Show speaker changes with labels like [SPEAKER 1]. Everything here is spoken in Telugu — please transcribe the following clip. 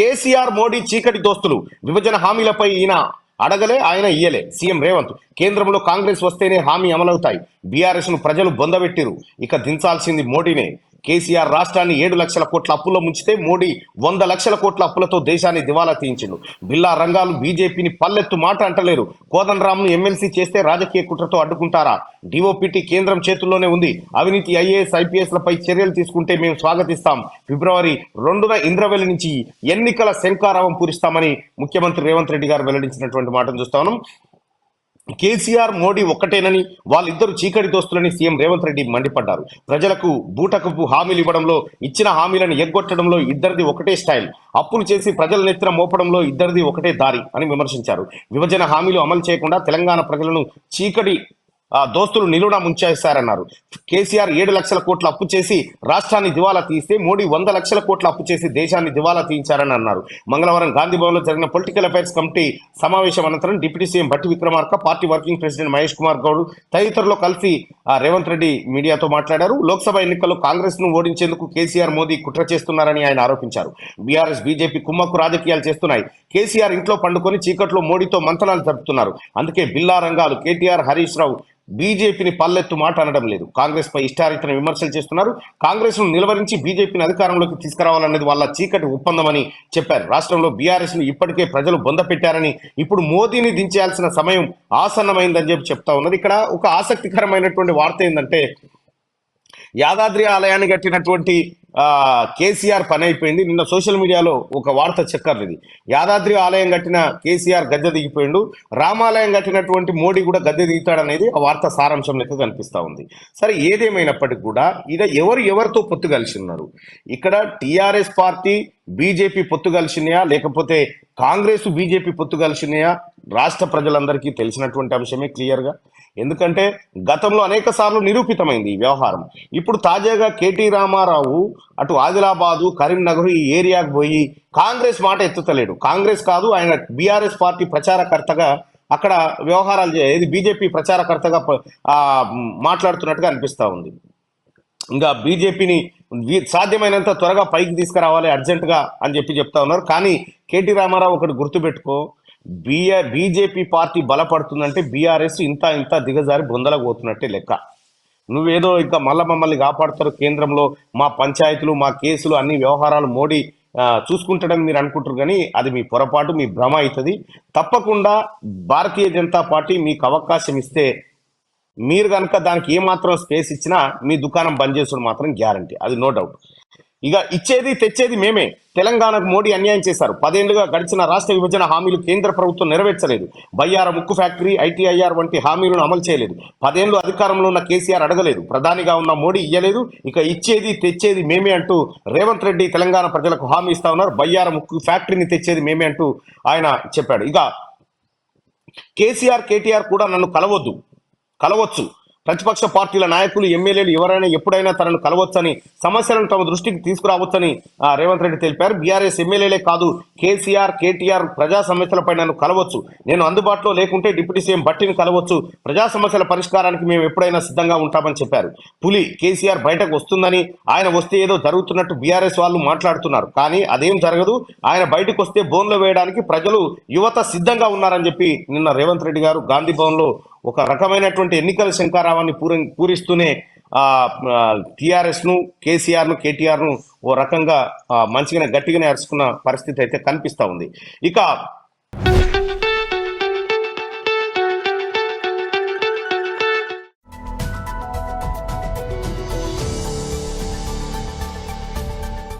[SPEAKER 1] కేసీఆర్ మోడీ చీకటి దోస్తులు. విభజన హామీలపై ఈయన అడగలే, ఆయన ఇయ్యలే. సీఎం రేవంత్, కేంద్రంలో కాంగ్రెస్ వస్తేనే హామీ అమలవుతాయి. బీఆర్ఎస్ ను ప్రజలు బొందబెట్టిరు, ఇక దించాల్సింది మోడీనే. కేసీఆర్ రాష్ట్రాన్ని 7 లక్షల కోట్ల అప్పుల్లో ముంచితే మోడీ 100 లక్షల కోట్ల అప్పులతో దేశాన్ని దివాలా తీయించిండు. బిల్లా రంగాలు బీజేపీని పల్లెత్తు మాట అంటలేరు. కోదండరాంను ఎమ్మెల్సీ చేస్తే రాజకీయ కుట్రతో అడ్డుకుంటారా? డిఓపిటి కేంద్రం చేతుల్లోనే ఉంది. అవినీతి ఐఏఎస్ ఐపీఎస్లపై చర్యలు తీసుకుంటే మేము స్వాగతిస్తాం. ఫిబ్రవరి 2న ఇంద్రవెల్లి నుంచి ఎన్నికల శంఖారావం పూరిస్తామని ముఖ్యమంత్రి రేవంత్ రెడ్డి గారు వెల్లడించినటువంటి మాటను చూస్తా ఉన్నాం. కేసీఆర్ మోడీ ఒక్కటేనని, వాళ్ళిద్దరు చీకటి దోస్తులని సీఎం రేవంత్ రెడ్డి మండిపడ్డారు. ప్రజలకు బూటకపు హామీలు ఇవ్వడంలో, ఇచ్చిన హామీలను ఎగ్గొట్టడంలో ఇద్దరిది ఒకటే స్టైల్. అప్పులు చేసి ప్రజల నెత్తిన మోపడంలో ఇద్దరిది ఒకటే దారి అని విమర్శించారు. విభజన హామీలు అమలు చేయకుండా తెలంగాణ ప్రజలను చీకటి దోస్తులు నిలువున ముంచేశారన్నారు. కేసీఆర్ 7 లక్షల కోట్ల అప్పు చేసి రాష్ట్రాన్ని దివాలా తీస్తే మోడీ 100 లక్షల కోట్ల అప్పు చేసి దేశాన్ని దివాలా తీయించారని అన్నారు. మంగళవారం గాంధీ భవన్లో జరిగిన పొలిటికల్ అఫైర్స్ కమిటీ సమావేశం అనంతరం deputy CM Bhatti Vikramarka, party working president Mahesh Kumar Goud తదితరులు కలిసి రేవంత్ రెడ్డి మీడియాతో మాట్లాడారు. లోక్సభ ఎన్నికల్లో కాంగ్రెస్ ను ఓడించేందుకు కేసీఆర్ మోదీ కుట్ర చేస్తున్నారని ఆయన ఆరోపించారు. బీఆర్ఎస్ బీజేపీ కుమ్మక్కు రాజకీయాలు చేస్తున్నాయి. కేసీఆర్ ఇంట్లో పండుకొని చీకట్లో మోడీతో మంతనాలు జరుపుతున్నారు. అందుకే బిల్లా రంగాలు కేటీఆర్, హరీష్ రావు బీజేపీని పల్లెత్తు మాట అనడం లేదు. కాంగ్రెస్ పై ఇష్టారీతన విమర్శలు చేస్తున్నారు. కాంగ్రెస్ ను నిలవరించి బీజేపీని అధికారంలోకి తీసుకురావాలన్నది వాళ్ళ చీకటి ఒప్పందమని చెప్పారు. రాష్ట్రంలో బీఆర్ఎస్ ను ఇప్పటికే ప్రజలు బొంద పెట్టారని, ఇప్పుడు మోదీని దించేయాల్సిన సమయం ఆసన్నమైందని చెప్తా ఉన్నది. ఇక్కడ ఒక ఆసక్తికరమైనటువంటి వార్త ఏంటంటే, యాదాద్రి ఆలయాన్ని కట్టినటువంటి కేసీఆర్ పని అయిపోయింది. నిన్న సోషల్ మీడియాలో ఒక వార్త చక్కర్లేదు. యాదాద్రి ఆలయం కట్టిన కేసీఆర్ గద్దె దిగిపోయిండు, రామాలయం కట్టినటువంటి మోడీ కూడా గద్దె దిగుతాడనేది ఆ వార్త సారాంశం లెక్క కనిపిస్తూ ఉంది. సరే, ఏదేమైనప్పటికీ కూడా ఇక ఎవరితో పొత్తు కలిసి ఉన్నారు? ఇక్కడ టీఆర్ఎస్ పార్టీ బీజేపీ పొత్తు కలిసినాయా, లేకపోతే కాంగ్రెస్ బీజేపీ పొత్తు కలిసినాయా? రాష్ట్ర ప్రజలందరికీ తెలిసినటువంటి అంశమే క్లియర్గా. ఎందుకంటే గతంలో అనేక సార్లు నిరూపితమైంది ఈ వ్యవహారం. ఇప్పుడు తాజాగా కేటీ రామారావు అటు ఆదిలాబాదు, కరీంనగర్ ఈ ఏరియాకు పోయి కాంగ్రెస్ మాట ఎత్తుతలేడు. కాంగ్రెస్ కాదు, ఆయన బీఆర్ఎస్ పార్టీ ప్రచారకర్తగా అక్కడ వ్యవహారాలు ఇది బీజేపీ ప్రచారకర్తగా మాట్లాడుతున్నట్టుగా అనిపిస్తూ ఉంది. ఇంకా బీజేపీని సాధ్యమైనంత త్వరగా పైకి తీసుకురావాలి అర్జెంటుగా అని చెప్తా ఉన్నారు. కానీ కేటీ రామారావు ఒకటి గుర్తుపెట్టుకో, బీజేపీ పార్టీ బలపడుతుందంటే బీఆర్ఎస్ ఇంత దిగజారి బొందలకు పోతున్నట్టే లెక్క. నువ్వేదో ఇంకా మమ్మల్ని కాపాడుతారు కేంద్రంలో, మా పంచాయతీలు, మా కేసులు, అన్ని వ్యవహారాలు మోడీ చూసుకుంటాడని మీరు అనుకుంటారు. కానీ అది మీ పొరపాటు, మీ భ్రమ అవుతుంది. తప్పకుండా భారతీయ జనతా పార్టీ మీకు అవకాశం ఇస్తే, మీరు కనుక దానికి ఏమాత్రం స్పేస్ ఇచ్చినా మీ దుకాణం బంద్ చేసుడు మాత్రం గ్యారంటీ, అది నో డౌట్. ఇక ఇచ్చేది తెచ్చేది మేమే. తెలంగాణకు మోడీ అన్యాయం చేశారు. 10 ఏళ్లుగా గడిచిన రాష్ట్ర విభజన హామీలు కేంద్ర ప్రభుత్వం నెరవేర్చలేదు. బయ్యార ముక్కు ఫ్యాక్టరీ, ఐటీఐఆర్ వంటి హామీలను అమలు చేయలేదు. 10 ఏళ్లు అధికారంలో ఉన్న కేసీఆర్ అడగలేదు, ప్రధానిగా ఉన్న మోడీ ఇయ్యలేదు. ఇక ఇచ్చేది తెచ్చేది మేమే అంటూ రేవంత్ రెడ్డి తెలంగాణ ప్రజలకు హామీ ఇస్తా ఉన్నారు. బయ్యార ముక్కు ఫ్యాక్టరీని తెచ్చేది మేమే అంటూ ఆయన చెప్పాడు. ఇక కేసీఆర్, కేటీఆర్ కూడా నన్ను కలవచ్చు. ప్రతిపక్ష పార్టీల నాయకులు, ఎమ్మెల్యేలు ఎవరైనా ఎప్పుడైనా తనను కలవచ్చని, సమస్యలను తమ దృష్టికి తీసుకురావచ్చని రేవంత్ రెడ్డి తెలిపారు. బీఆర్ఎస్ ఎమ్మెల్యేలే కాదు, కేసీఆర్, కేటీఆర్ ప్రజా సమస్యలపై నన్ను కలవచ్చు. నేను అందుబాటులో లేకుంటే డిప్యూటీ సీఎం భట్టిని కలవచ్చు. ప్రజా సమస్యల పరిష్కారానికి మేము ఎప్పుడైనా సిద్ధంగా ఉంటామని చెప్పారు. పులి కేసీఆర్ బయటకు వస్తుందని, ఆయన వస్తే ఏదో జరుగుతున్నట్టు బీఆర్ఎస్ వాళ్ళు మాట్లాడుతున్నారు. కానీ అదేం జరగదు. ఆయన బయటకు వస్తే బోన్లో వేయడానికి ప్రజలు, యువత సిద్ధంగా ఉన్నారని చెప్పి నిన్న రేవంత్ రెడ్డి గారు గాంధీ భవన్లో ఒక రకమైనటువంటి ఎన్నికల శంఖారావాన్ని పూరిస్తూనే టీఆర్ఎస్ ను, కేసీఆర్ ను, కేటీఆర్ ను ఓ రకంగా మంచిగానే గట్టిగానే అరుచుకున్న పరిస్థితి అయితే కనిపిస్తా ఉంది. ఇక